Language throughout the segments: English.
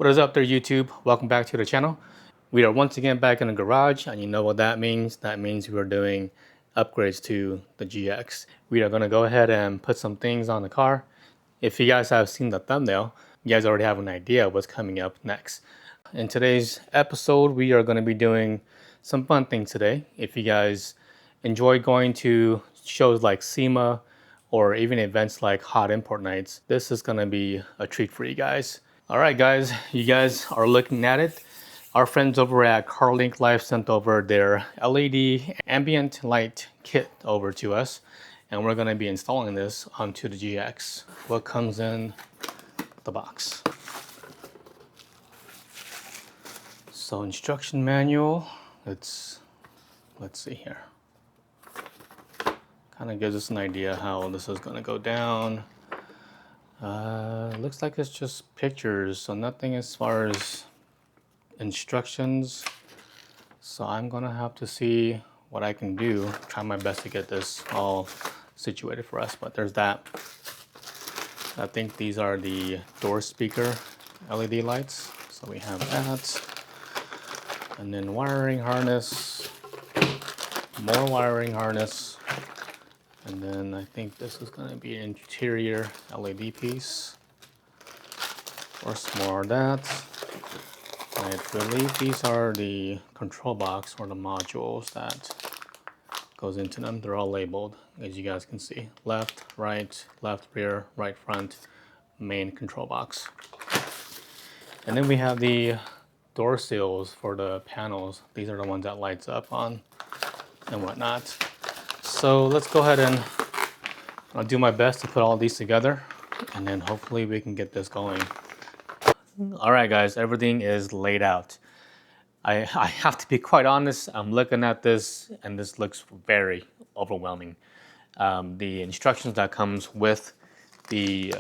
What is up there, YouTube? Welcome back to the channel. We are once again back in the garage, and you know what that means. That means we are doing upgrades to the GX. We are going to go ahead and put some things on the car. If you guys have seen the thumbnail, you guys already have an idea of what's coming up next. In today's episode, we are going to be doing some fun things today. If you guys enjoy going to shows like SEMA or even events like Hot Import Nights, this is going to be a treat for you guys. All right, guys, you guys are looking at it. Our friends over at CarLink Life sent over their LED ambient light kit over to us, and we're going to be installing this onto the GX. What comes in the box? So instruction manual, let's see here. Kind of gives us an idea how this is going to go down. Looks like it's just pictures, so nothing as far as instructions. So I'm gonna have to see what I can do, try my best to get this all situated for us, but there's that. I think these are the door speaker LED lights. So we have that. And then wiring harness, more wiring harness. And then I think this is gonna be an interior LED piece. Or some more of that. I believe these are the control box or the modules that goes into them. They're all labeled, as you guys can see. Left, rear, right front, main control box. And then we have the door seals for the panels. These are the ones that lights up on and whatnot. So let's go ahead and I'll do my best to put all these together, and then hopefully we can get this going. All right, guys, everything is laid out. I have to be quite honest, I'm looking at this and this looks very overwhelming. The instructions that comes with the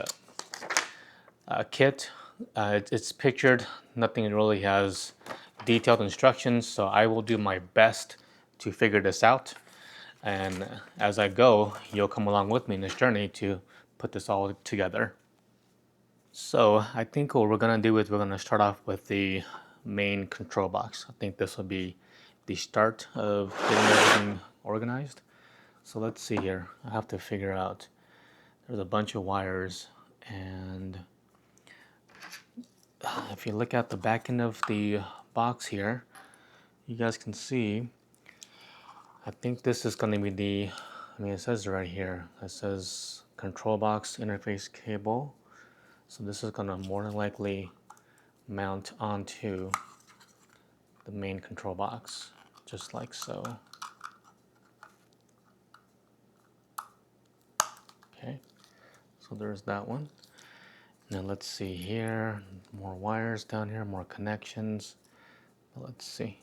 kit, it's pictured, nothing really has detailed instructions, so I will do my best to figure this out. And as I go, you'll come along with me in this journey to put this all together. So I think what we're gonna do is we're gonna start off with the main control box. I think this will be the start of getting everything organized. So let's see here. I have to figure out, there's a bunch of wires, and if you look at the back end of the box here, you guys can see, I think this is gonna be the, it says right here, it says control box interface cable. So this is gonna more than likely mount onto the main control box, just like so. Okay, so there's that one. Now let's see here, more wires down here, more connections. Let's see,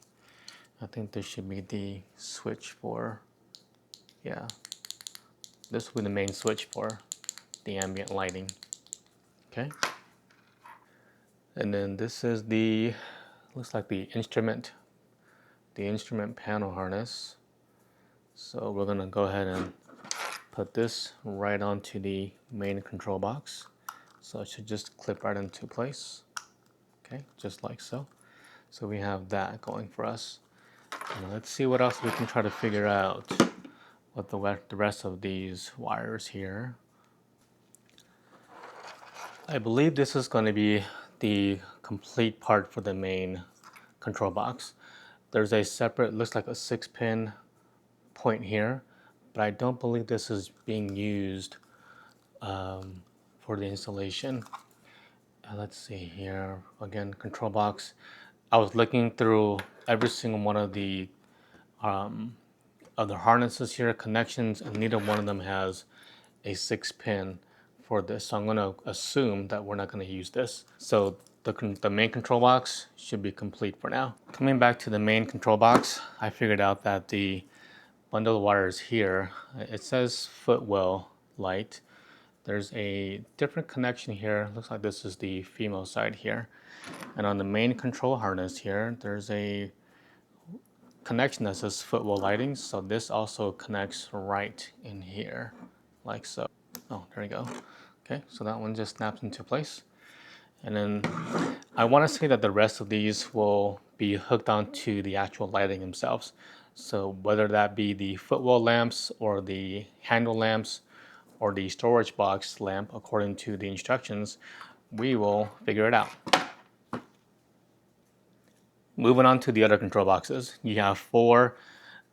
I think this should be the switch for, yeah, this will be the main switch for the ambient lighting. Okay, and then this is the, looks like the instrument panel harness. So we're gonna go ahead and put this right onto the main control box. So it should just clip right into place. Okay, just like so. So we have that going for us. Now let's see what else we can try to figure out with the rest of these wires here. I believe this is going to be the complete part for the main control box. There's a separate, looks like a 6-pin point here, but I don't believe this is being used for the installation. Let's see here, again, control box. I was looking through every single one of the harnesses here, connections, and neither one of them has a 6-pin for this. So I'm going to assume that we're not going to use this. So the main control box should be complete for now. Coming back to the main control box, I figured out that the bundle of wires here, it says footwell light. There's a different connection here. Looks like this is the female side here. And on the main control harness here, there's a connection that says footwell lighting. So this also connects right in here, like so. Oh, there you go. Okay, so that one just snaps into place. And then I want to say that the rest of these will be hooked onto the actual lighting themselves. So whether that be the footwell lamps or the handle lamps or the storage box lamp according to the instructions, we will figure it out. Moving on to the other control boxes. You have 4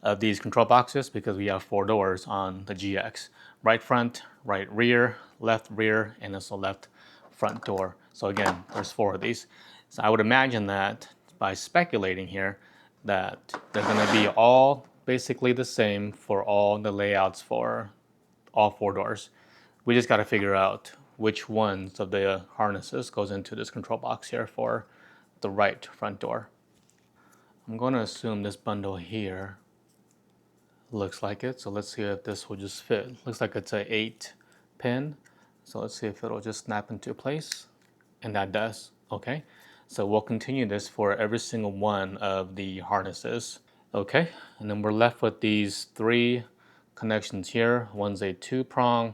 of these control boxes because we have 4 doors on the GX. Right front, right rear, and also left front door. So again, there's 4 of these. So I would imagine that by speculating here, that they're gonna be all basically the same for all the layouts for all 4 doors. We just gotta figure out which ones of the harnesses goes into this control box here for the right front door. I'm going to assume this bundle here looks like it. So let's see if this will just fit. Looks like it's a 8 pin. So let's see if it'll just snap into place. And that does. Okay. So we'll continue this for every single one of the harnesses. Okay. And then we're left with these 3 connections here. One's a 2-prong.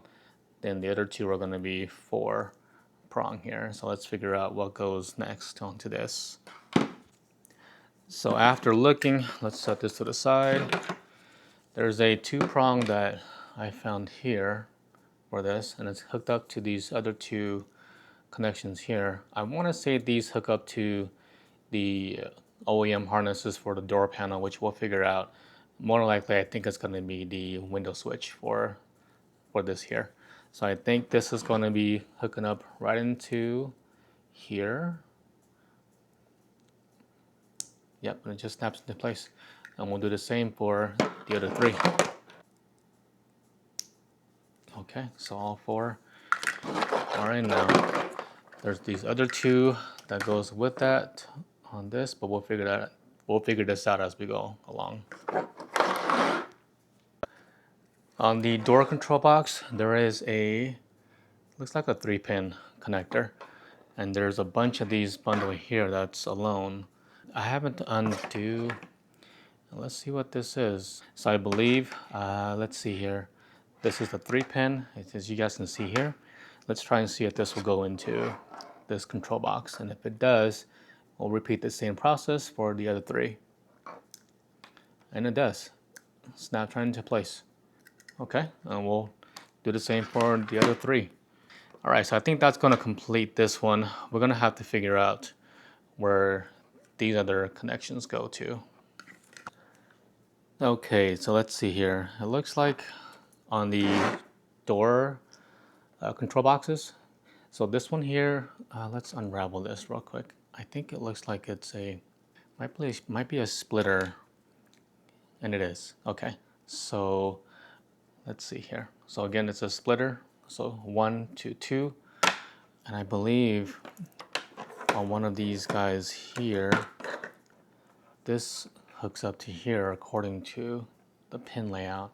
Then the other 2 are going to be 4-prong here. So let's figure out what goes next onto this. So after looking, let's set this to the side. There's a 2-prong that I found here for this, and it's hooked up to these other 2 connections here. I want to say these hook up to the OEM harnesses for the door panel, which we'll figure out. More likely, I think it's going to be the window switch for this here. So I think this is going to be hooking up right into here. Yep, and it just snaps into place. And we'll do the same for the other 3. Okay, so all 4 are in now. There's these other 2 that goes with that on this, but we'll figure this out as we go along. On the door control box, there is looks like a 3-pin connector, and there's a bunch of these bundled here that's alone. I haven't undo. Let's see what this is. So I believe, let's see here. This is the 3-pin, as you guys can see here. Let's try and see if this will go into this control box. And if it does, we'll repeat the same process for the other 3. And it does. Snap right into place. Okay, and we'll do the same for the other 3. All right, so I think that's gonna complete this one. We're gonna have to figure out where these other connections go to. Okay, so let's see here. It looks like on the door control boxes. So this one here, let's unravel this real quick. I think it looks like it's might be a splitter, and it is. Okay, so let's see here. So again, it's a splitter. So 1, 2, 2, and I believe on one of these guys here, this hooks up to here according to the pin layout.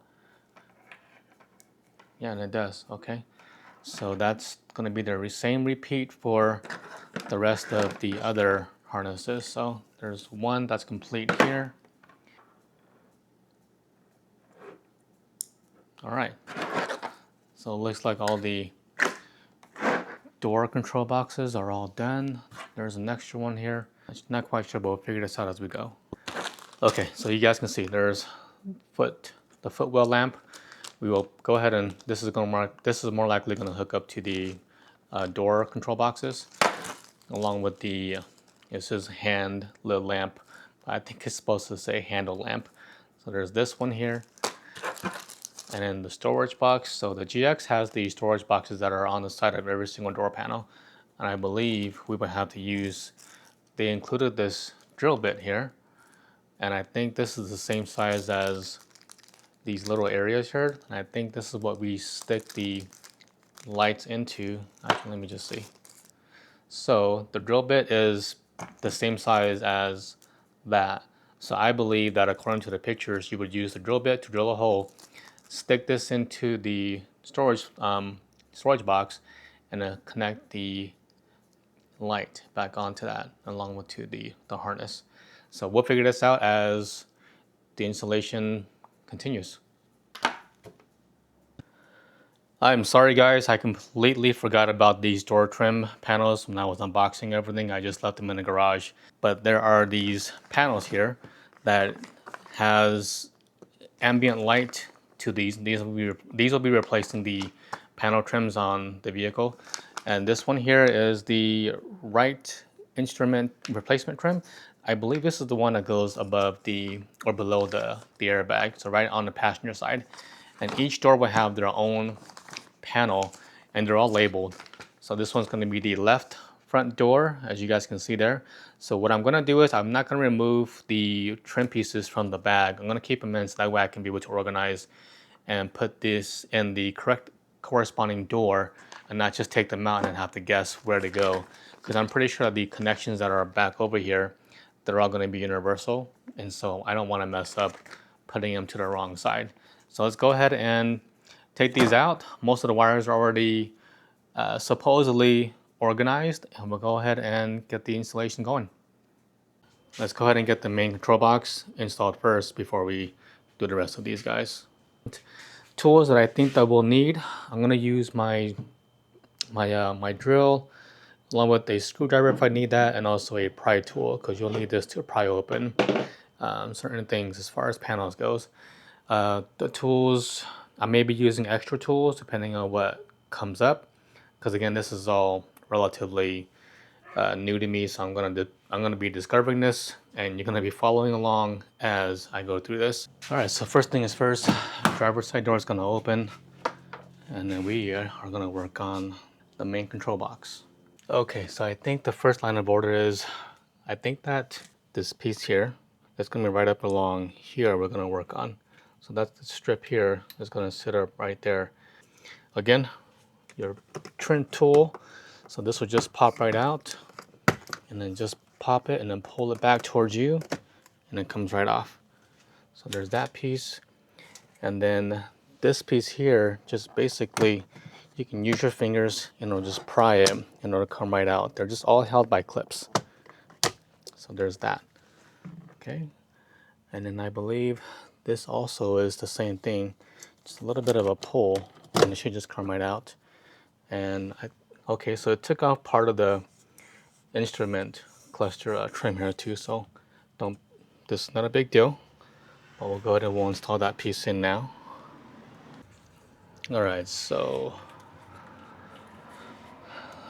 Yeah, and it does. Okay. So that's going to be the same repeat for the rest of the other harnesses. So there's one that's complete here. All right. So it looks like all the door control boxes are all done. There's an extra one here. I'm not quite sure, but we'll figure this out as we go. Okay, so you guys can see there's the footwell lamp. We will go ahead and this is more likely going to hook up to the door control boxes, along with the it says hand lit lamp. I think it's supposed to say handle lamp. So there's this one here, and then the storage box. So the GX has the storage boxes that are on the side of every single door panel, and I believe we would have to use. They included this drill bit here, and I think this is the same size as these little areas here. And I think this is what we stick the lights into. Actually, let me just see. So the drill bit is the same size as that. So I believe that according to the pictures, you would use the drill bit to drill a hole, stick this into the storage box, and then connect the light back onto that along with to the harness. So we'll figure this out as the installation continues. I'm sorry guys, I completely forgot about these door trim panels when I was unboxing everything. I just left them in the garage. But there are these panels here that has ambient light to these. These will be replacing the panel trims on the vehicle. And this one here is the right instrument replacement trim. I believe this is the one that goes above the or below the airbag, so right on the passenger side. And each door will have their own panel and they're all labeled. So this one's going to be the left front door, as you guys can see there. So what I'm going to do is I'm not going to remove the trim pieces from the bag. I'm going to keep them in so that way I can be able to organize and put this in the correct corresponding door and not just take them out and have to guess where to go. Because I'm pretty sure the connections that are back over here, they're all going to be universal. And so I don't want to mess up putting them to the wrong side. So let's go ahead and take these out. Most of the wires are already supposedly organized, and we'll go ahead and get the installation going. Let's go ahead and get the main control box installed first before we do the rest of these guys. Tools that I think that we'll need. I'm gonna use my drill along with a screwdriver if I need that, and also a pry tool because you'll need this to pry open certain things as far as panels goes. The tools, I may be using extra tools depending on what comes up, because again, this is all relatively new to me, so I'm gonna be discovering this, and you're gonna be following along as I go through this. All right, so first thing is first, driver's side door is gonna open, and then we are gonna work on the main control box. Okay, so I think the first line of order is, I think that this piece here, that's gonna be right up along here we're gonna work on. So that's the strip here that's gonna sit up right there. Again, your trim tool, so this will just pop right out, and then just pop it and then pull it back towards you, and it comes right off. So there's that piece. And then this piece here, just basically, you can use your fingers and it'll just pry it and it'll come right out. They're just all held by clips. So there's that. Okay. And then I believe this also is the same thing. Just a little bit of a pull and it should just come right out. And okay, so it took off part of the instrument cluster trim here too. So this is not a big deal. But we'll go ahead and we'll install that piece in now. All right, so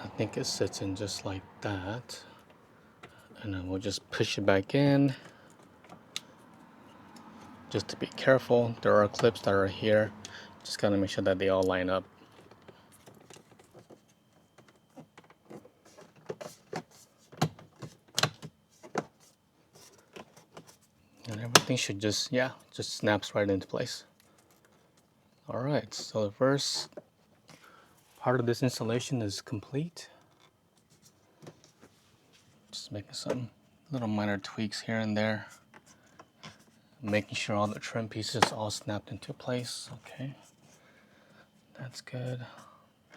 I think it sits in just like that. And then we'll just push it back in. Just to be careful, there are clips that are here. Just gotta make sure that they all line up. And everything should just snaps right into place. All right, so the first part of this installation is complete. Just making some little minor tweaks here and there. Making sure all the trim pieces all snapped into place. Okay, that's good.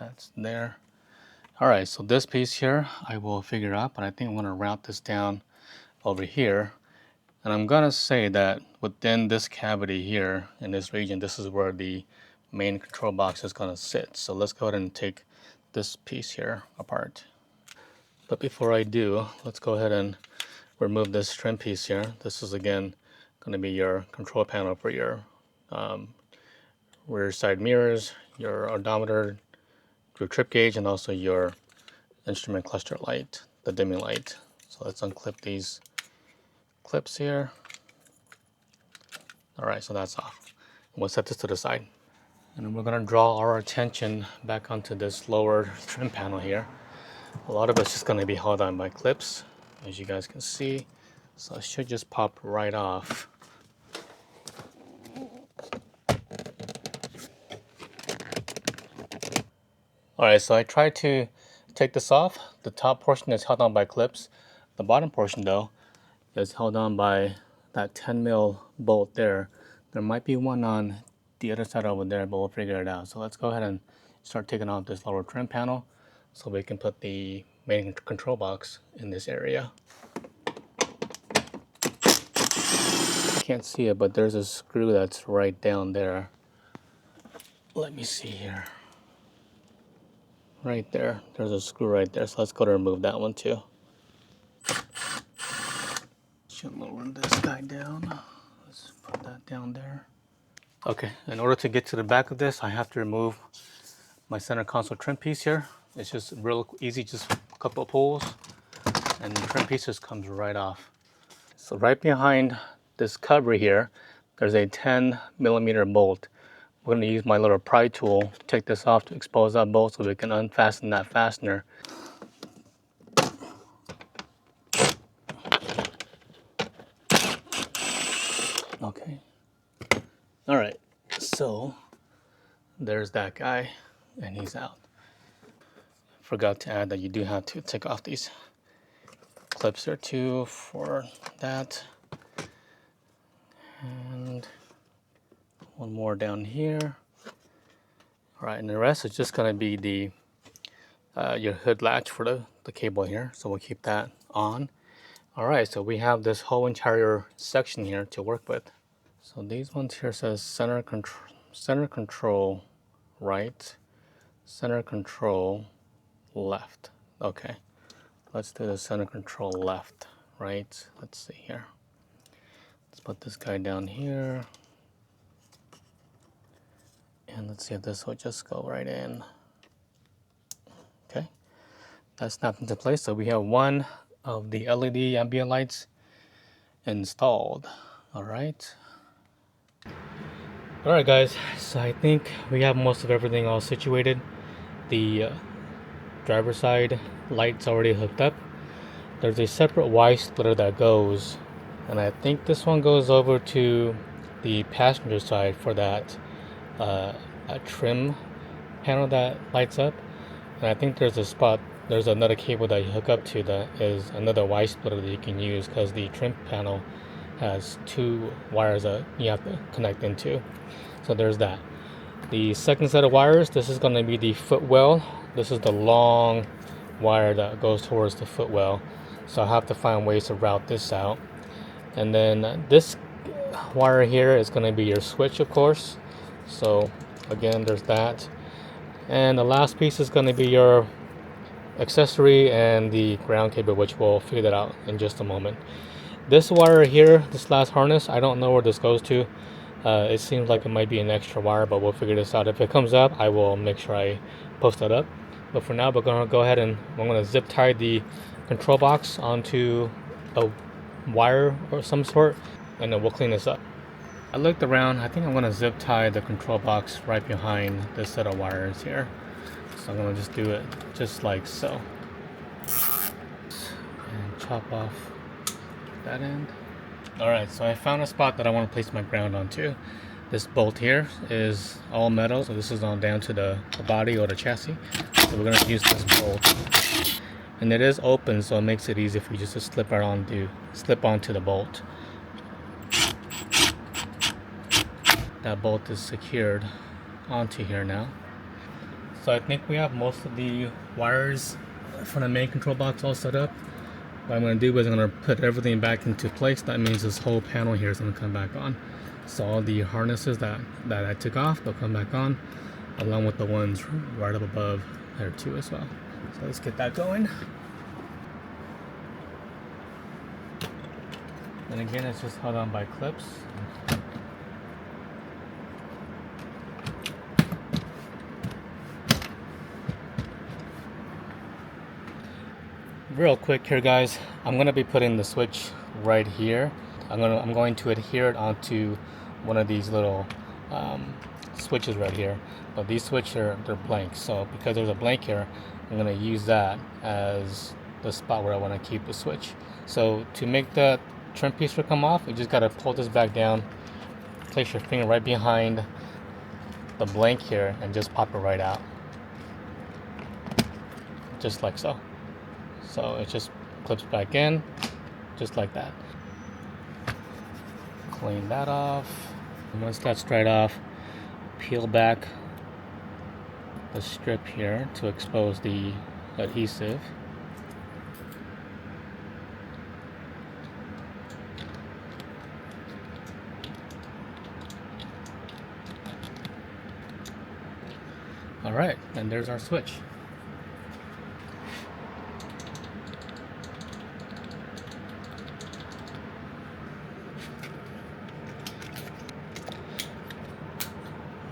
That's there. All right, so this piece here I will figure out, but I think I'm gonna route this down over here. And I'm gonna say that within this cavity here, in this region, this is where the main control box is gonna sit. So let's go ahead and take this piece here apart. But before I do, let's go ahead and remove this trim piece here. This is again gonna be your control panel for your rear side mirrors, your odometer, your trip gauge, and also your instrument cluster light, the dimming light. So let's unclip these clips here. All right, so that's off. We'll set this to the side. And we're gonna draw our attention back onto this lower trim panel here. A lot of it's just gonna be held on by clips, as you guys can see. So it should just pop right off. All right, so I tried to take this off. The top portion is held on by clips. The bottom portion though is held on by that 10 mil bolt there. There might be one on the other side over there, but we'll figure it out. So let's go ahead and start taking off this lower trim panel so we can put the main control box in this area. Can't see it, but there's a screw that's right down there. Let me see here. right there. There's a screw right there, so let's go to remove that one too. Should lower this guy down. Let's put that down there. Okay, in order to get to the back of this, I have to remove my center console trim piece here. It's just real easy, just a couple of pulls, and the trim piece just comes right off. So right behind this cover here, there's a 10mm bolt. We're going to use my little pry tool to take this off to expose that bolt so we can unfasten that fastener. Okay. All right, so there's that guy, and he's out. Forgot to add that you do have to take off these clips here too for that. And one more down here. All right, and the rest is just gonna be the your hood latch for the cable here, so we'll keep that on. All right, so we have this whole entire section here to work with. So these ones here says center control right, center control left. Okay, let's do the center control left, right. Let's see here. Let's put this guy down here. And let's see if this will just go right in. Okay, that's snapped into place. So we have one of the LED ambient lights installed. All right. All right, guys. So I think we have most of everything all situated. The driver's side light's already hooked up. There's a separate Y splitter that goes, and I think this one goes over to the passenger side for that trim panel that lights up. And I think there's a spot, there's another cable that you hook up to that is another Y splitter that you can use, because the trim panel has two wires that you have to connect into. So there's that. The second set of wires, this is going to be the footwell. This is the long wire that goes towards the footwell. So I have to find ways to route this out. And then this wire here is going to be your switch, of course. So again, there's that. And the last piece is going to be your accessory and the ground cable, which we'll figure that out in just a moment. This wire here, this last harness, I don't know where this goes to. It seems like it might be an extra wire, but we'll figure this out. If it comes up, I will make sure I post that up. But for now, we're going to go ahead and I'm going to zip tie the control box onto a wire or some sort, and then we'll clean this up. I looked around. I think I'm going to zip tie the control box right behind this set of wires here. So I'm going to just do it just like so. And chop off that end. Alright, so I found a spot that I want to place my ground onto. This bolt here is all metal, so this is on down to the body or the chassis. So we're going to use this bolt. And it is open, so it makes it easy for you just to slip onto the bolt. That bolt is secured onto here now. So I think we have most of the wires from the main control box all set up. What I'm going to do is I'm going to put everything back into place. That means this whole panel here is going to come back on. So all the harnesses that I took off, they'll come back on, along with the ones right up above there too as well. So let's get that going. And again, it's just held on by clips. Real quick here, guys, I'm going to be putting the switch right here. I'm going to adhere it onto one of these little switches right here. But these switches they're blank, so because there's a blank here, I'm going to use that as the spot where I want to keep the switch. So to make the trim piece to come off, you just got to pull this back down, place your finger right behind the blank here, and just pop it right out, just like so. So it just clips back in, just like that. Clean that off. And once that's dried off, peel back the strip here to expose the adhesive. All right, and there's our switch.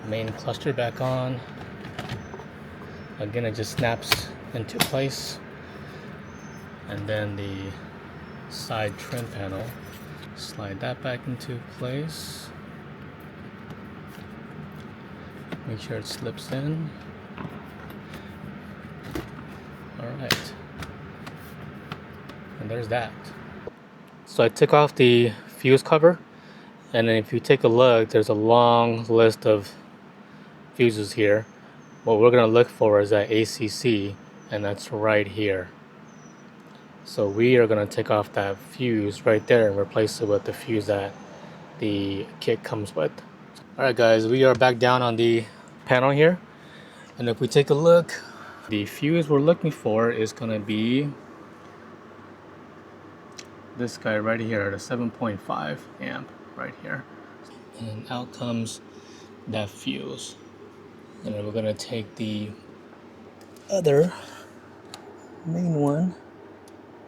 Main cluster back on. Again, it just snaps into place. And then the side trim panel, slide that back into place. Make sure it slips in. Alright. And there's that. So I took off the fuse cover, and then if you take a look, there's a long list of fuses here. What we're going to look for is that ACC, and that's right here. So we are going to take off that fuse right there and replace it with the fuse that the kit comes with. Alright guys, we are back down on the panel here, and if we take a look, the fuse we're looking for is going to be this guy right here, the 7.5 amp right here. And out comes that fuse. And then we're going to take the other main one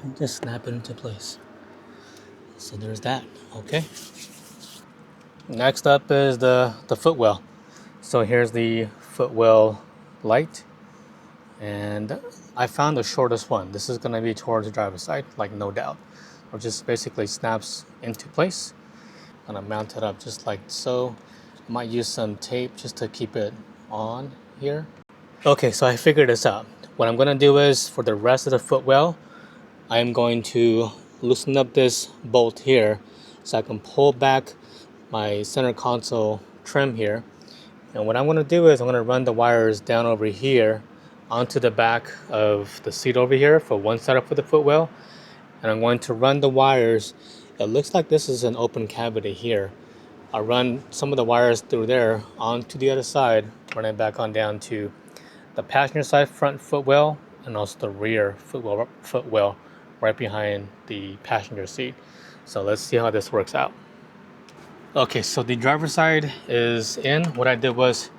and just snap it into place. So there's that. Okay. Next up is the footwell. So here's the footwell light, and I found the shortest one. This is going to be towards the driver's side, like no doubt. It just basically snaps into place. I'm going to mount it up just like so. I might use some tape just to keep it on here. Okay, so I figured this out. What I'm going to do is, for the rest of the footwell, I'm going to loosen up this bolt here so I can pull back my center console trim here. And what I'm going to do is I'm going to run the wires down over here onto the back of the seat over here for one setup for the footwell. And I'm going to run the wires. It looks like this is an open cavity here. I'll run some of the wires through there onto the other side, run it back on down to the passenger side front footwell and also the rear footwell right behind the passenger seat. So let's see how this works out. Okay, so the driver's side is in. What I did was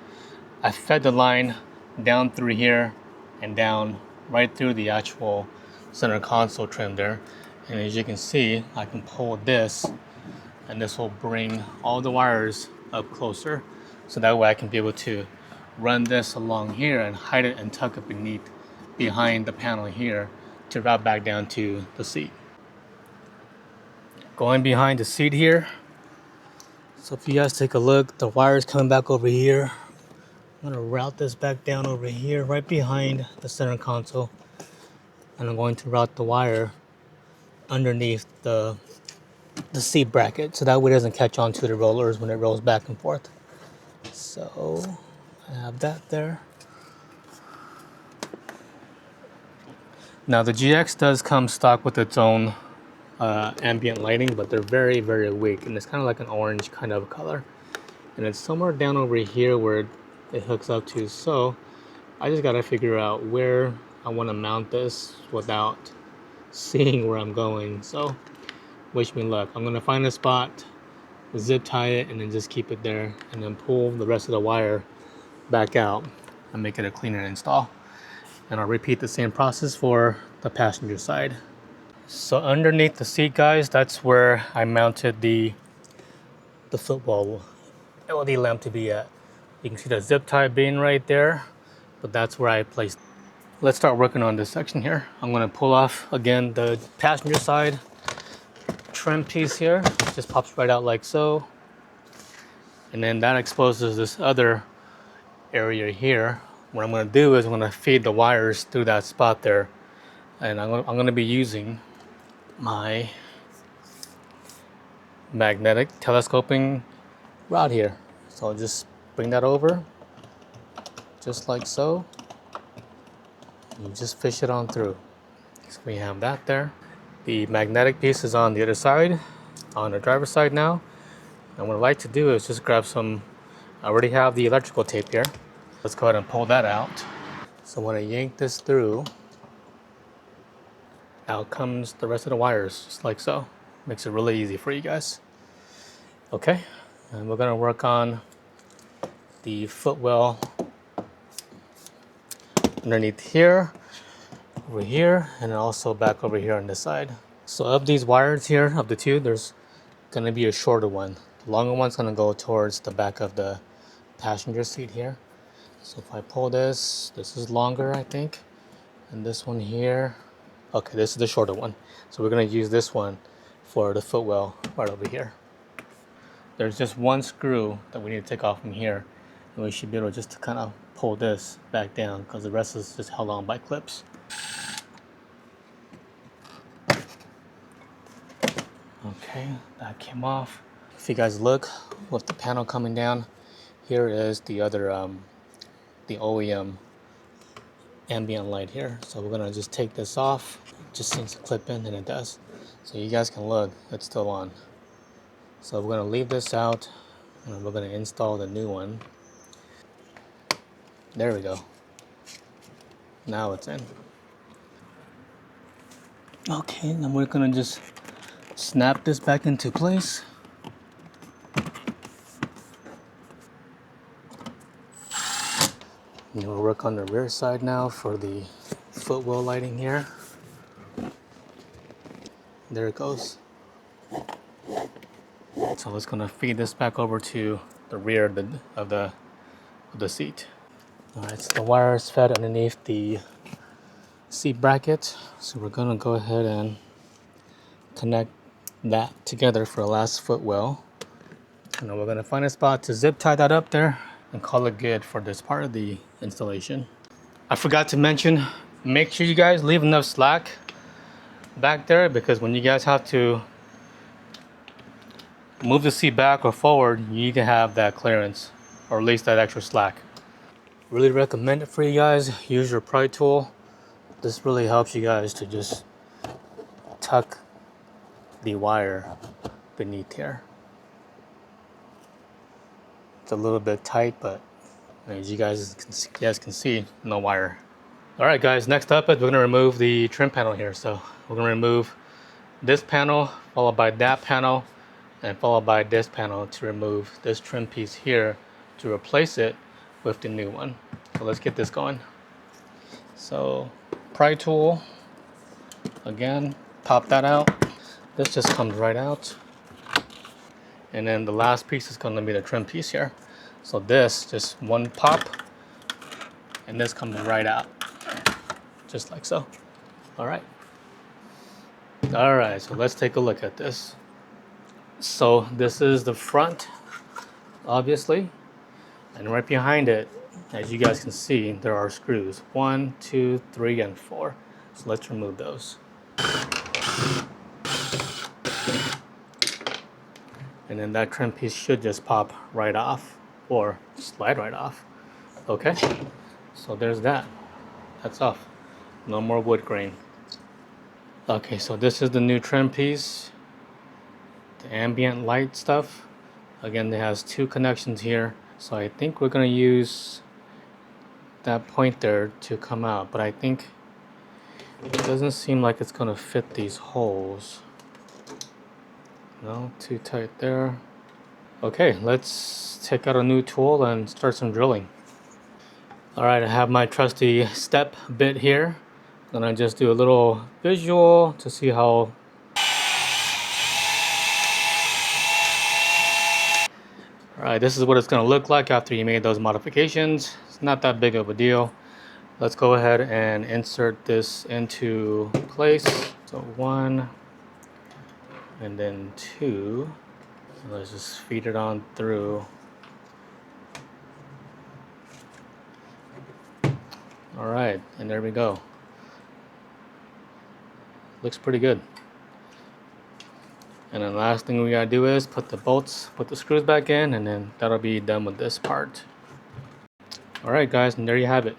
I fed the line down through here and down right through the actual center console trim there. And as you can see, I can pull this, and this will bring all the wires up closer. So that way I can be able to run this along here and hide it and tuck it behind the panel here to route back down to the seat. Going behind the seat here. So if you guys take a look, the wires coming back over here. I'm gonna route this back down over here, right behind the center console. And I'm going to route the wire underneath the seat bracket, so that way it doesn't catch on to the rollers when it rolls back and forth. So I have that there. Now the GX does come stock with its own ambient lighting, but they're very, very weak, and it's kind of like an orange kind of color. And it's somewhere down over here where it hooks up to. So I just gotta figure out where I want to mount this without seeing where I'm going. So wish me luck. I'm gonna find a spot, zip tie it, and then just keep it there, and then pull the rest of the wire back out and make it a cleaner install. And I'll repeat the same process for the passenger side. So underneath the seat, guys, that's where I mounted the footwell LED lamp to be at. You can see the zip tie being right there, but that's where I placed. Let's start working on this section here. I'm gonna pull off again the passenger side trim piece here. It just pops right out like so. And then that exposes this other area here. What I'm gonna do is I'm gonna feed the wires through that spot there. And I'm gonna be using my magnetic telescoping rod here. So I'll just bring that over, just like so. You just fish it on through. So we have that there. The magnetic piece is on the other side, on the driver's side now. And what I like to do is just grab some, I already have the electrical tape here. Let's go ahead and pull that out. So when I yank this through, out comes the rest of the wires, just like so. Makes it really easy for you guys. Okay, and we're gonna work on the footwell underneath here, over here, and also back over here on this side. So of these wires here, of the two, there's gonna be a shorter one. The longer one's gonna go towards the back of the passenger seat here. So if I pull this, this is longer, I think. And this one here, okay, this is the shorter one. So we're gonna use this one for the footwell right over here. There's just one screw that we need to take off from here. And we should be able just to kind of pull this back down because the rest is just held on by clips. Okay, that came off. If you guys look with the panel coming down, here is the other, the OEM ambient light here. So we're gonna just take this off. It just seems to clip in, and it does. So you guys can look, it's still on. So we're gonna leave this out and we're gonna install the new one. There we go. Now it's in. Okay, then we're gonna just snap this back into place. And we'll work on the rear side now for the footwell lighting here. There it goes. So it's gonna feed this back over to the rear of the seat. All right, so the wire is fed underneath the seat bracket. So we're gonna go ahead and connect that together for the last footwell. And then we're gonna find a spot to zip tie that up there and call it good for this part of the installation. I forgot to mention, make sure you guys leave enough slack back there, because when you guys have to move the seat back or forward, you need to have that clearance, or at least that extra slack. Really recommend it for you guys. Use your pry tool. This really helps you guys to just tuck the wire beneath here. It's a little bit tight, but as you guys can see, no wire. All right, guys, next up is we're gonna remove the trim panel here. So we're gonna remove this panel, followed by that panel, and followed by this panel to remove this trim piece here to replace it with the new one. So let's get this going. So pry tool, again, pop that out. This just comes right out. And then the last piece is gonna be the trim piece here. So this, just one pop, and this comes right out, just like so. All right. All right, so let's take a look at this. So this is the front, obviously, and right behind it, as you guys can see, there are screws. 1, 2, 3, and 4. So let's remove those. And then that trim piece should just pop right off, or slide right off. Okay, so there's that. That's off. No more wood grain. Okay, so this is the new trim piece, the ambient light stuff. Again, it has 2 connections here. So I think we're gonna use that point there to come out, but I think it doesn't seem like it's gonna fit these holes. No, too tight there. Okay, let's take out a new tool and start some drilling. All right, I have my trusty step bit here. I'm gonna just do a little visual to see how. All right, this is what it's gonna look like after you made those modifications. It's not that big of a deal. Let's go ahead and insert this into place. So 1, and then 2. Let's just feed it on through. All right, and there we go. Looks pretty good. And then the last thing we gotta do is put the screws back in, and then that'll be done with this part. All right, guys, and there you have it.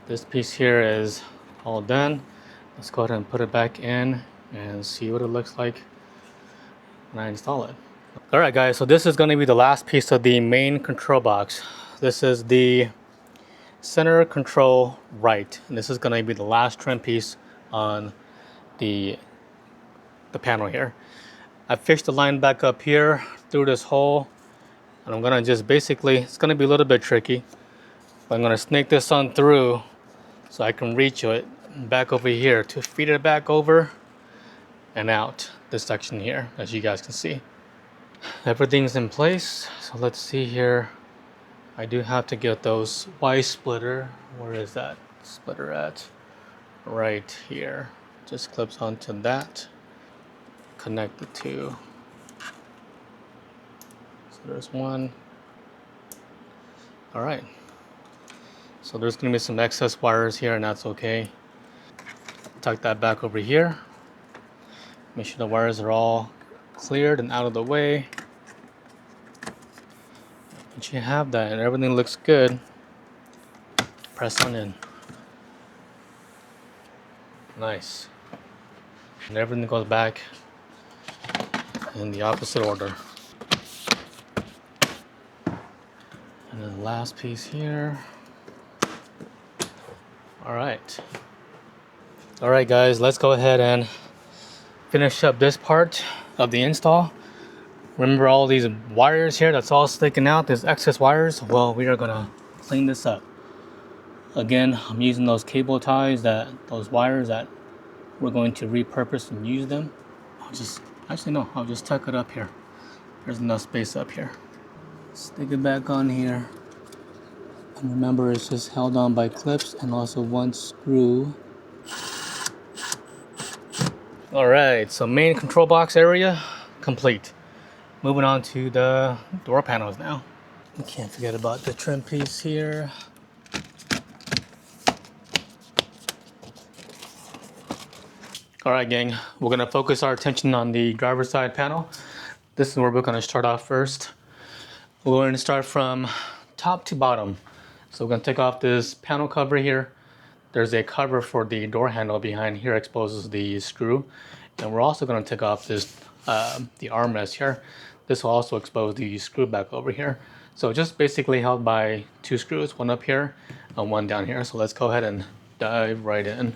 This piece here is all done. Let's go ahead and put it back in and see what it looks like when I install it. All right, guys, so this is gonna be the last piece of the main control box. This is the center control right, and this is gonna be the last trim piece on the panel here. I fished the line back up here through this hole, and I'm gonna just basically, it's gonna be a little bit tricky, but I'm gonna snake this on through so I can reach it back over here to feed it back over and out this section here, as you guys can see. Everything's in place, so let's see here. I do have to get those Y splitter. Where is that splitter at? Right here. Just clips onto that. Connect the two. So there's one. All right. So there's gonna be some excess wires here, and that's okay. Tuck that back over here. Make sure the wires are all cleared and out of the way. Once you have that and everything looks good, press on in. Nice. And everything goes back in the opposite order. And then the last piece here. All right. All right, guys, let's go ahead and finish up this part of the install. Remember all these wires here that's all sticking out, these excess wires? Well, we are gonna clean this up. Again, I'm using those cable ties, those wires that we're going to repurpose and use them. I'll just tuck it up here. There's enough space up here. Stick it back on here. And remember, it's just held on by clips and also one screw. All right, so main control box area complete. Moving on to the door panels now. We can't forget about the trim piece here. All right, gang, we're gonna focus our attention on the driver's side panel. This is where we're gonna start off first. We're going to start from top to bottom. So we're gonna take off this panel cover here. There's a cover for the door handle behind here, exposes the screw. And we're also gonna take off this, the armrest here. This will also expose the screw back over here. So just basically held by two screws, one up here and one down here. So let's go ahead and dive right in. I'm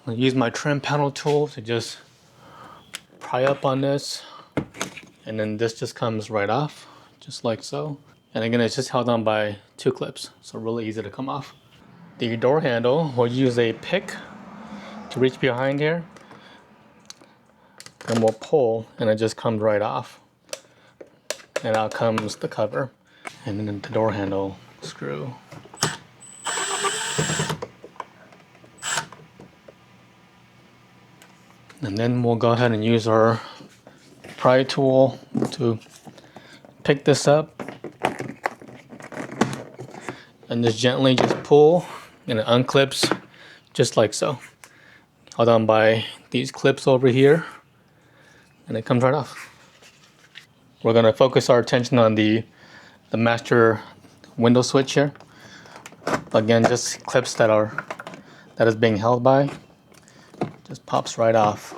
gonna use my trim panel tool to just pry up on this. And then this just comes right off, just like so. And again, it's just held on by two clips, so really easy to come off. The door handle, we'll use a pick to reach behind here. And we'll pull, and it just comes right off. And out comes the cover. And then the door handle screw. And then we'll go ahead and use our pry tool to pick this up. And just gently just pull, and it unclips just like so. Held on by these clips over here. And it comes right off. We're gonna focus our attention on the master window switch here. Again, just clips that is being held by. Just pops right off.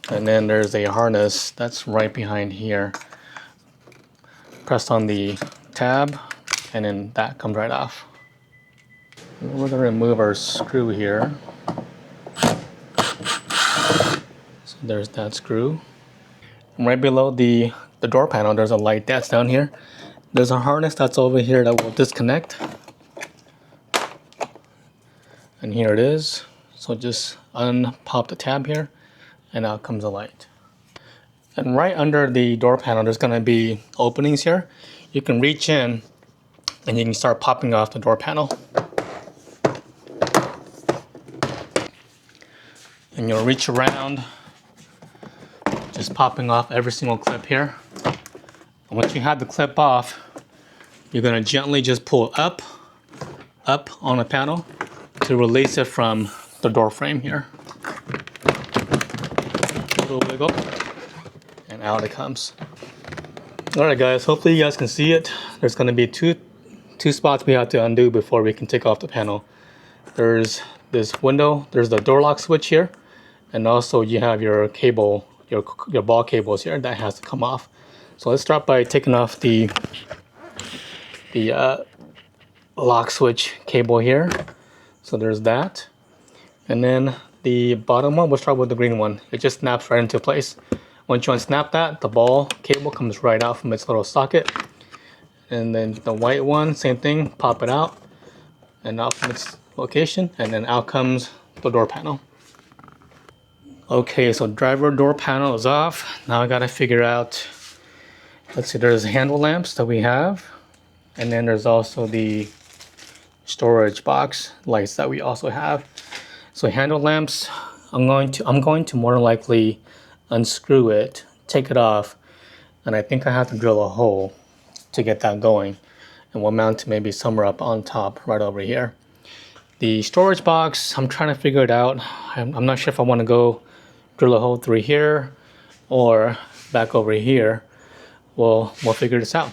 And then there's a harness that's right behind here. Press on the tab, and then that comes right off. We're gonna remove our screw here. So there's that screw. And right below the door panel, there's a light that's down here. There's a harness that's over here that will disconnect. And here it is. So just unpop the tab here, and out comes the light. And right under the door panel, there's gonna be openings here. You can reach in, and you can start popping off the door panel. And you'll reach around, just popping off every single clip here. And once you have the clip off, you're gonna gently just pull up on the panel to release it from the door frame here. A little wiggle, and out it comes. All right, guys, hopefully you guys can see it. There's gonna be two spots we have to undo before we can take off the panel. There's this window, there's the door lock switch here, and also you have your cable, your ball cables here that has to come off. So let's start by taking off the lock switch cable here. So there's that. And then the bottom one, we'll start with the green one. It just snaps right into place. Once you unsnap that, the ball cable comes right out from its little socket. And then the white one, same thing, pop it out and out from its location, and then out comes the door panel. Okay, so driver door panel is off. Now I gotta figure out Let's see, there's handle lamps that we have, and then there's also the storage box lights that we also have. So handle lamps, I'm going to more than likely unscrew it, take it off, and I think I have to drill a hole to get that going. And we'll mount it maybe somewhere up on top right over here. The storage box, I'm trying to figure it out. I'm not sure if I want to go drill a hole through here or back over here. We'll figure this out.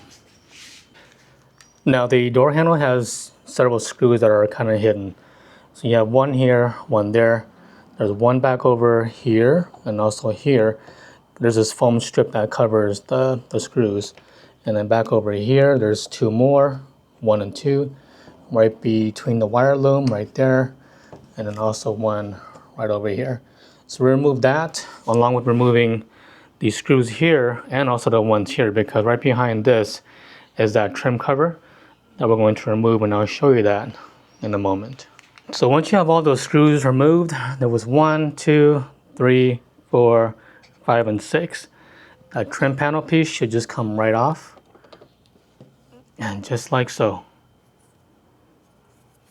Now the door handle has several screws that are kind of hidden. So you have one here, one there. There's one back over here, and also here. There's this foam strip that covers the screws. And then back over here, there's two more, 1 and 2, right between the wire loom right there, and then also one right over here. So we remove that along with removing these screws here and also the ones here, because right behind this is that trim cover that we're going to remove, and I'll show you that in a moment. So once you have all those screws removed, there was 1, 2, 3, 4, 5, and 6. That trim panel piece should just come right off, and just like so.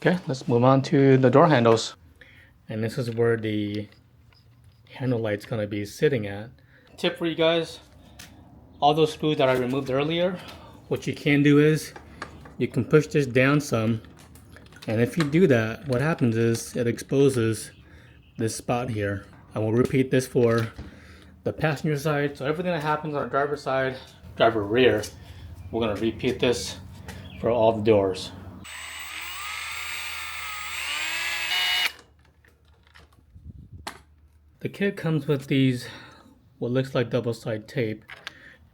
Okay, let's move on to the door handles. And this is where the handle light's gonna be sitting at. Tip for you guys, all those screws that I removed earlier, what you can do is you can push this down some, and if you do that, what happens is it exposes this spot here. I will repeat this for the passenger side. So everything that happens on the driver's side, driver rear, we're gonna repeat this for all the doors. The kit comes with these, what looks like double-side tape,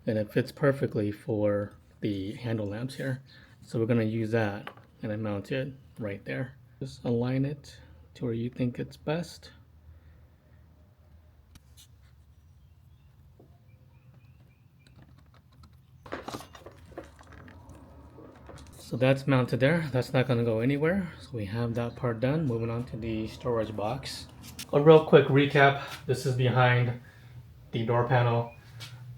and it fits perfectly for the handle lamps here. So we're gonna use that, and I mount it right there. Just align it to where you think it's best. So that's mounted there. That's not gonna go anywhere. So we have that part done. Moving on to the storage box. A real quick recap. This is behind the door panel.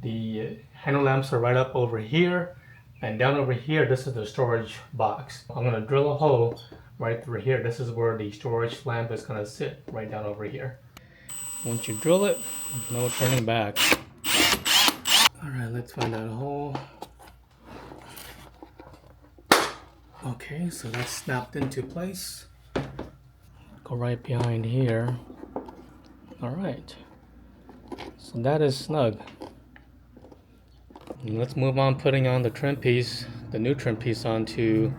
The handle lamps are right up over here, and down over here, this is the storage box. I'm gonna drill a hole right through here. This is where the storage lamp is gonna sit, right down over here. Once you drill it, no turning back. All right, let's find that hole. Okay, so that's snapped into place. Go right behind here. All right, so that is snug. And let's move on putting on the trim piece, the new trim piece, onto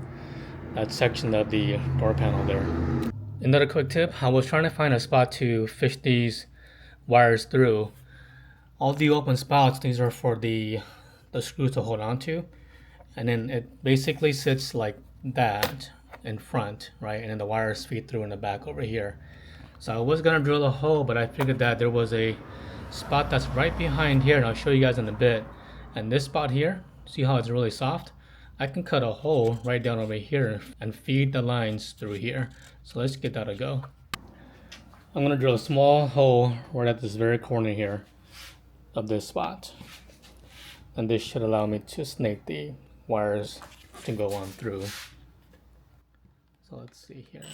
that section of the door panel there. Another quick tip, I was trying to find a spot to fish these wires through. All the open spots, these are for the screws to hold on to. And then it basically sits like that in front, right? And then the wires feed through in the back over here. So I was gonna drill a hole, but I figured that there was a spot that's right behind here, and I'll show you guys in a bit. And this spot here, see how it's really soft? I can cut a hole right down over here and feed the lines through here. So let's get that a go. I'm gonna drill a small hole right at this very corner here of this spot. And this should allow me to snake the wires to go on through. So let's see here.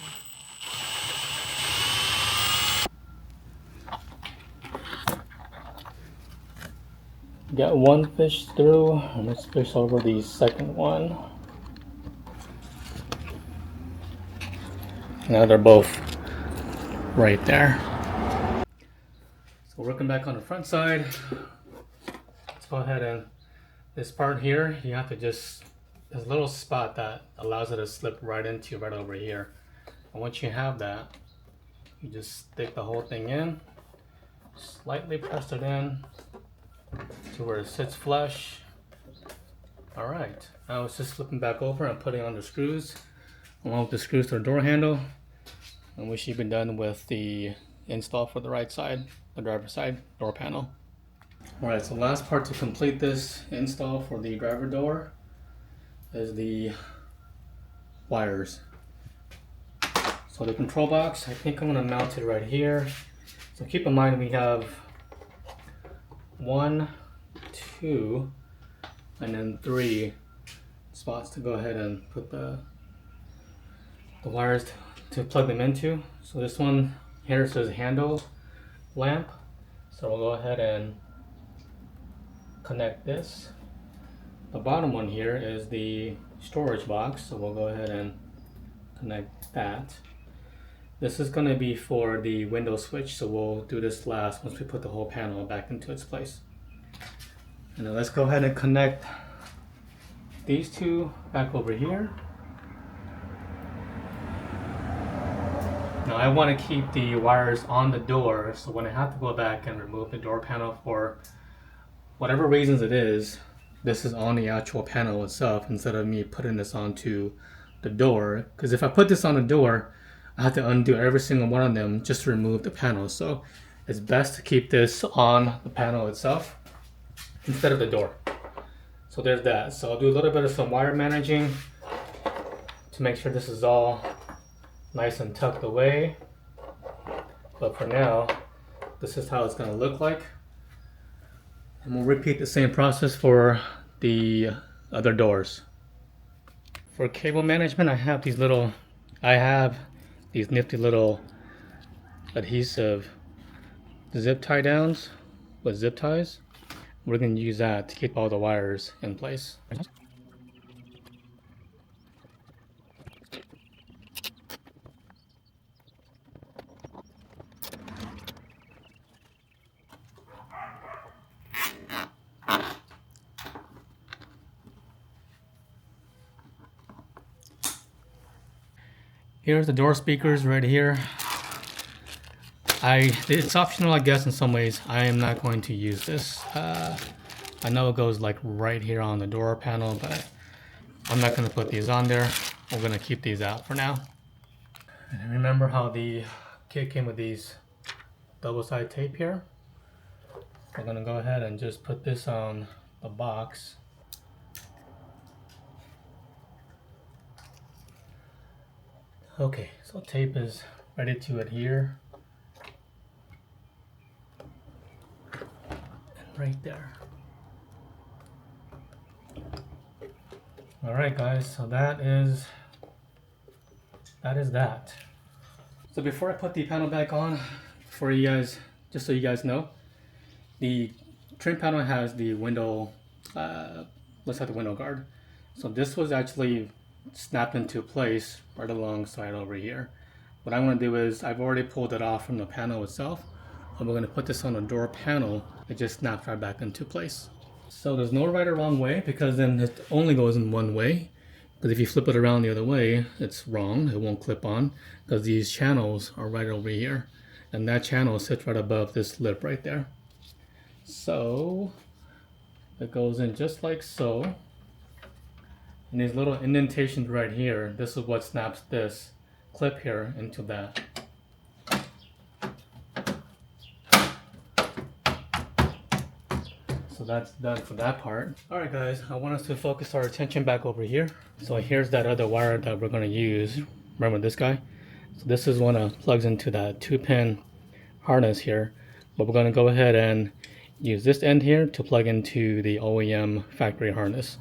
Got one fish through, and let's fish over the second one. Now they're both right there. So working back on the front side, let's go ahead and this part here, you have to just, there's a little spot that allows it to slip right into right over here. And once you have that, you just stick the whole thing in, slightly press it in to where it sits flush. All right, now it's just flipping back over and putting on the screws along with the screws to the door handle, and we should be done with the install for the right side, the driver's side door panel. All right, so last part to complete this install for the driver door is the wires. So the control box, I think I'm gonna mount it right here. So keep in mind we have 1, 2, and then 3 spots to go ahead and put the wires to plug them into. So this one here says handle lamp, so we'll go ahead and connect this. The bottom one here is the storage box, so we'll go ahead and connect that. This is going to be for the window switch, so we'll do this last once we put the whole panel back into its place. And then let's go ahead and connect these two back over here. Now I want to keep the wires on the door, so when I have to go back and remove the door panel for whatever reasons it is, this is on the actual panel itself instead of me putting this onto the door. Because if I put this on the door, I have to undo every single one of them just to remove the panel. So it's best to keep this on the panel itself instead of the door. So there's that. So I'll do a little bit of some wire managing to make sure this is all nice and tucked away. But for now, this is how it's going to look like. And we'll repeat the same process for the other doors. For cable management, I have these nifty little adhesive zip tie downs with zip ties. We're going to use that to keep all the wires in place. Here's the door speakers right here. It's optional, I guess, in some ways. I am not going to use this. I know it goes like right here on the door panel, but I'm not going to put these on there. We're going to keep these out for now. And remember how the kit came with these double-sided tape here? We're going to go ahead and just put this on the box. Okay, so tape is ready to adhere. And right there. Alright guys, so that is that. So before I put the panel back on, for you guys, just so you guys know, the trim panel has the window, looks like the window guard. So this was actually snapped into place right alongside over here. What I'm going to do is I've already pulled it off from the panel itself, and we're going to put this on the door panel. It just snaps right back into place. So there's no right or wrong way, because then it only goes in one way. Because if you flip it around the other way, it's wrong. It won't clip on, because these channels are right over here, and that channel sits right above this lip right there. So it goes in just like so. And these little indentations right here, this is what snaps this clip here into that. So that's done for that part. Alright guys, I want us to focus our attention back over here. So here's that other wire that we're going to use. Remember this guy? So this is one that plugs into that 2-pin harness here. But we're going to go ahead and use this end here to plug into the OEM factory harness.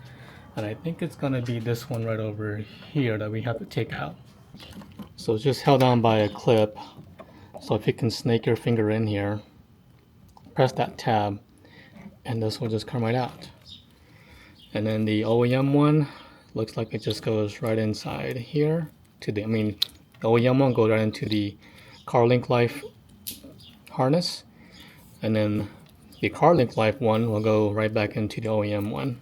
And I think it's going to be this one right over here that we have to take out. So it's just held on by a clip. So if you can snake your finger in here, press that tab, and this will just come right out. And then the OEM one looks like it just goes right inside here to the, the OEM one goes right into the CarLink Life harness. And then the CarLink Life one will go right back into the OEM one.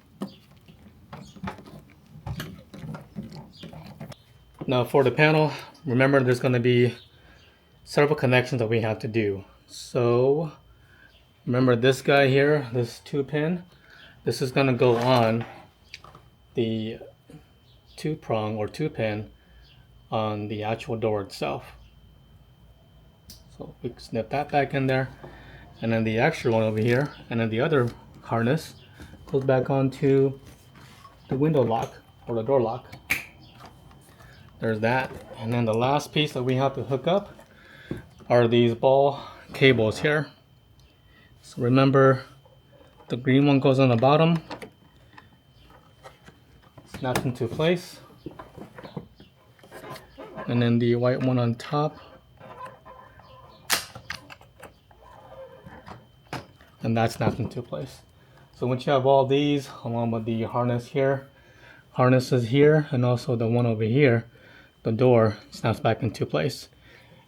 Now for the panel, remember there's going to be several connections that we have to do. So remember this guy here, this 2-pin, this is going to go on the 2-prong or 2-pin on the actual door itself. So we snip that back in there, and then the extra one over here, and then the other harness goes back onto the window lock or the door lock. There's that. And then the last piece that we have to hook up are these ball cables here. So remember, the green one goes on the bottom, snaps into place. And then the white one on top. And that snaps into place. So once you have all these, along with the harnesses here, and also the one over here, the door snaps back into place.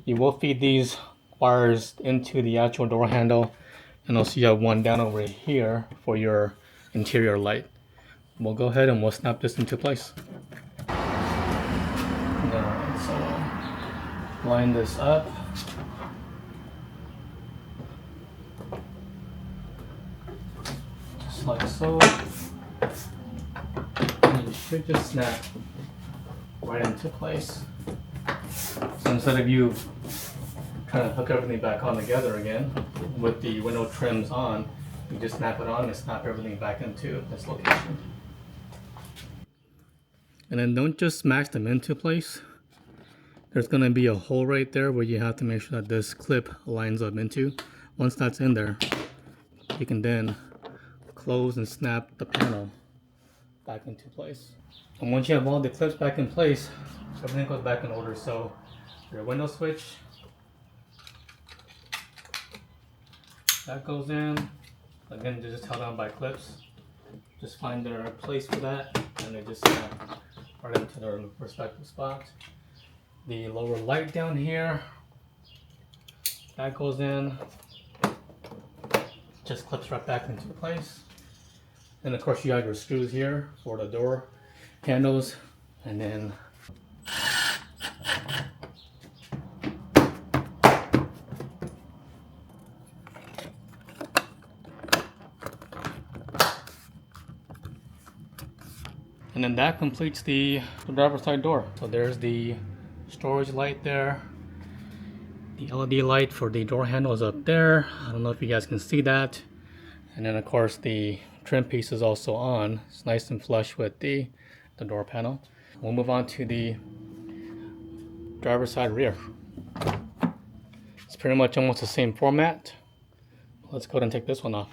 You will feed these wires into the actual door handle, and also you have one down over here for your interior light. We'll go ahead and we'll snap this into place. Alright, so line this up. Just like so. And it should just snap right into place. So instead of you trying to hook everything back on together again with the window trims on, you just snap it on and snap everything back into its location. And then don't just smash them into place. There's going to be a hole right there where you have to make sure that this clip lines up into. Once that's in there, you can then close and snap the panel back into place. And once you have all the clips back in place, everything goes back in order. So your window switch, that goes in. Again, they're just held on by clips. Just find their place for that, and they just snap right into their respective spot. The lower light down here, that goes in, just clips right back into place. And of course you have your screws here for the door handles, and then that completes the driver's side door. So there's the storage light there. The LED light for the door handle is up there. I don't know if you guys can see that. And then of course the trim piece is also on. It's nice and flush with the door panel. We'll move on to the driver's side rear. It's pretty much almost the same format. Let's go ahead and take this one off.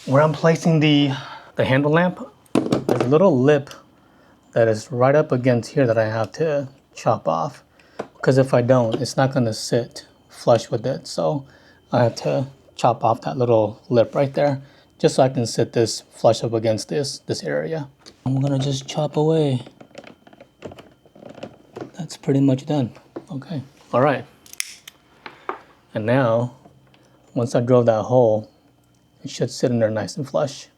Where I'm placing the handle lamp, there's a little lip that is right up against here that I have to chop off. Because if I don't, it's not going to sit flush with it. So I have to chop off that little lip right there, just so I can sit this flush up against this area. I'm going to just chop away. That's pretty much done. Okay. All right. And now, once I drilled that hole, it should sit in there nice and flush.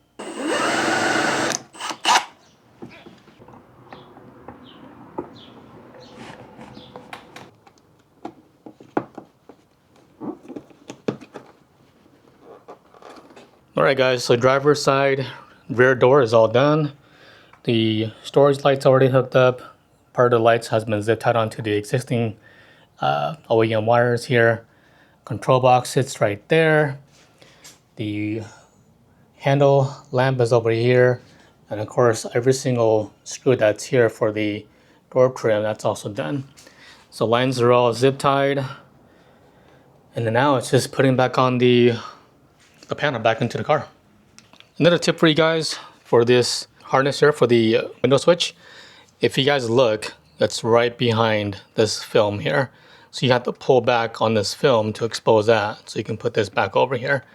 Alright guys, so driver's side rear door is all done. The storage light's already hooked up. Part of the lights has been zip tied onto the existing OEM wires here. Control box sits right there. The handle lamp is over here, and of course every single screw that's here for the door trim, that's also done. So lines are all zip tied, and then now it's just putting back on the panel back into the car. Another tip for you guys for this harness here for the window switch, if you guys look, that's right behind this film here. So you have to pull back on this film to expose that, so you can put this back over here.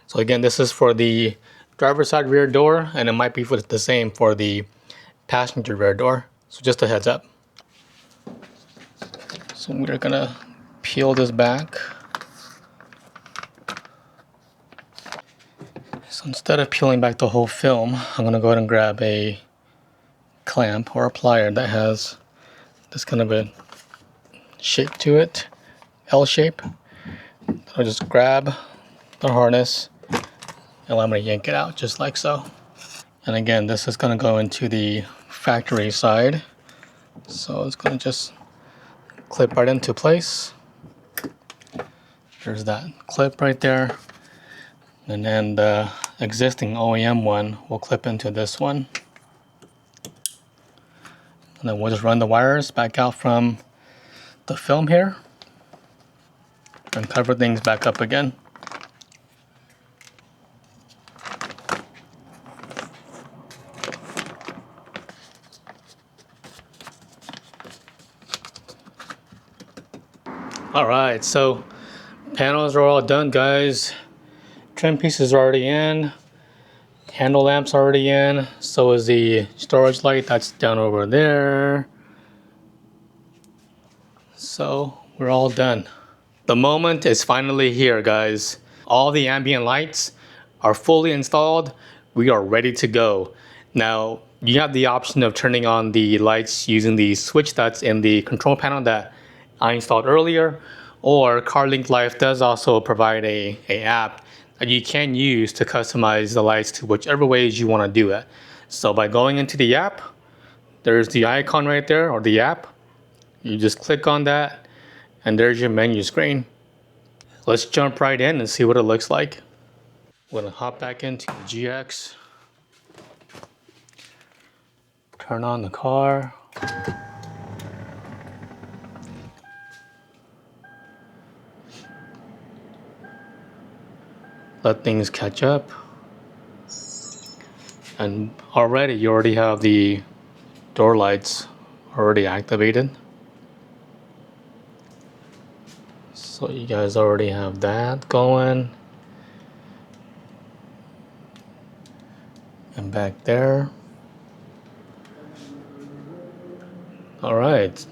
So again, this is for the driver's side rear door, and it might be for the same for the passenger rear door. So just a heads up. So we're gonna peel this back. So instead of peeling back the whole film, I'm gonna go ahead and grab a clamp or a plier that has this kind of a shape to it, L shape. I'll just grab the harness and I'm gonna yank it out just like so. And again, this is going to go into the factory side. So it's going to just clip right into place. There's that clip right there. And then the existing OEM one will clip into this one. And then we'll just run the wires back out from the film here and cover things back up again. Alright, so panels are all done, guys. Trim pieces are already in. Handle lamp's already in. So is the storage light that's down over there. So we're all done. The moment is finally here, guys. All the ambient lights are fully installed. We are ready to go. Now, you have the option of turning on the lights using the switch that's in the control panel that I installed earlier, or CarLink Life does also provide a app that you can use to customize the lights to whichever ways you want to do it. So by going into the app, there's the icon right there, or the app. You just click on that, and there's your menu screen. Let's jump right in and see what it looks like. I'm gonna hop back into the GX. Turn on the car. Let things catch up. And already, you already have the door lights already activated. So you guys already have that going. And back there. All right.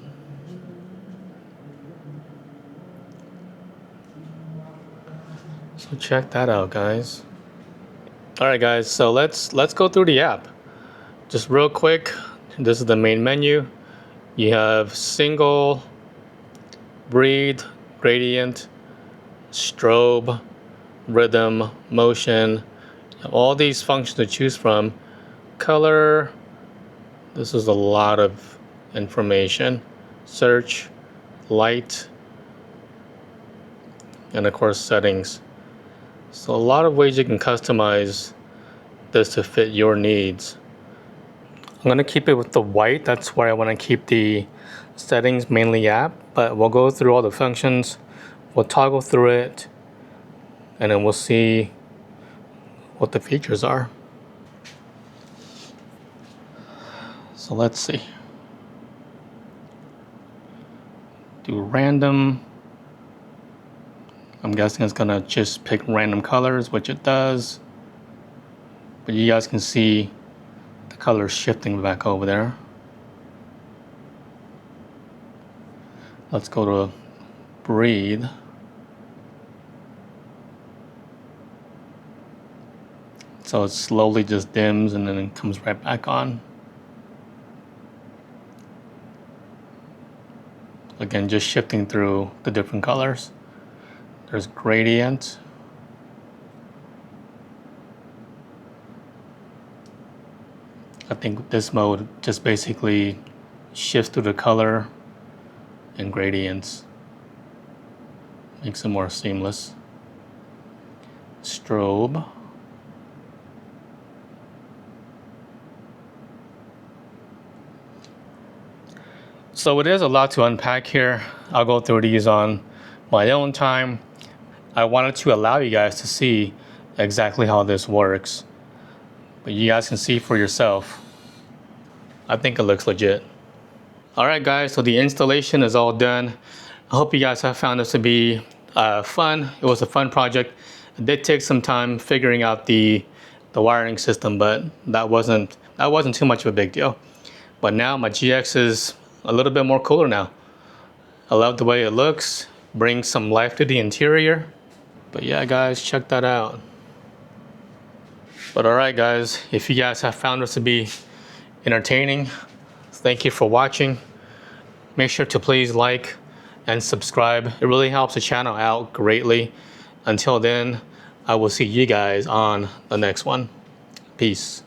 So check that out, guys. All right, guys. So let's go through the app. Just real quick. This is the main menu. You have single, breathe, gradient, strobe, rhythm, motion. All these functions to choose from. Color. This is a lot of information. Search, light, and of course settings. So a lot of ways you can customize this to fit your needs. I'm gonna keep it with the white. That's where I wanna keep the settings mainly at, but we'll go through all the functions. We'll toggle through it, and then we'll see what the features are. So let's see. Do random. I'm guessing it's gonna just pick random colors, which it does. But you guys can see the colors shifting back over there. Let's go to breathe. So it slowly just dims and then it comes right back on. Again, just shifting through the different colors. There's gradient. I think this mode just basically shifts through the color and gradients. Makes it more seamless. Strobe. So it is a lot to unpack here. I'll go through these on my own time. I wanted to allow you guys to see exactly how this works. But you guys can see for yourself. I think it looks legit. Alright guys, so the installation is all done. I hope you guys have found this to be fun. It was a fun project. It did take some time figuring out the wiring system, but that wasn't too much of a big deal. But now my GX is a little bit more cooler now. I love the way it looks, brings some life to the interior. But yeah guys, check that out. But alright guys, if you guys have found this to be entertaining, thank you for watching. Make sure to please like and subscribe. It really helps the channel out greatly. Until then, I will see you guys on the next one. Peace.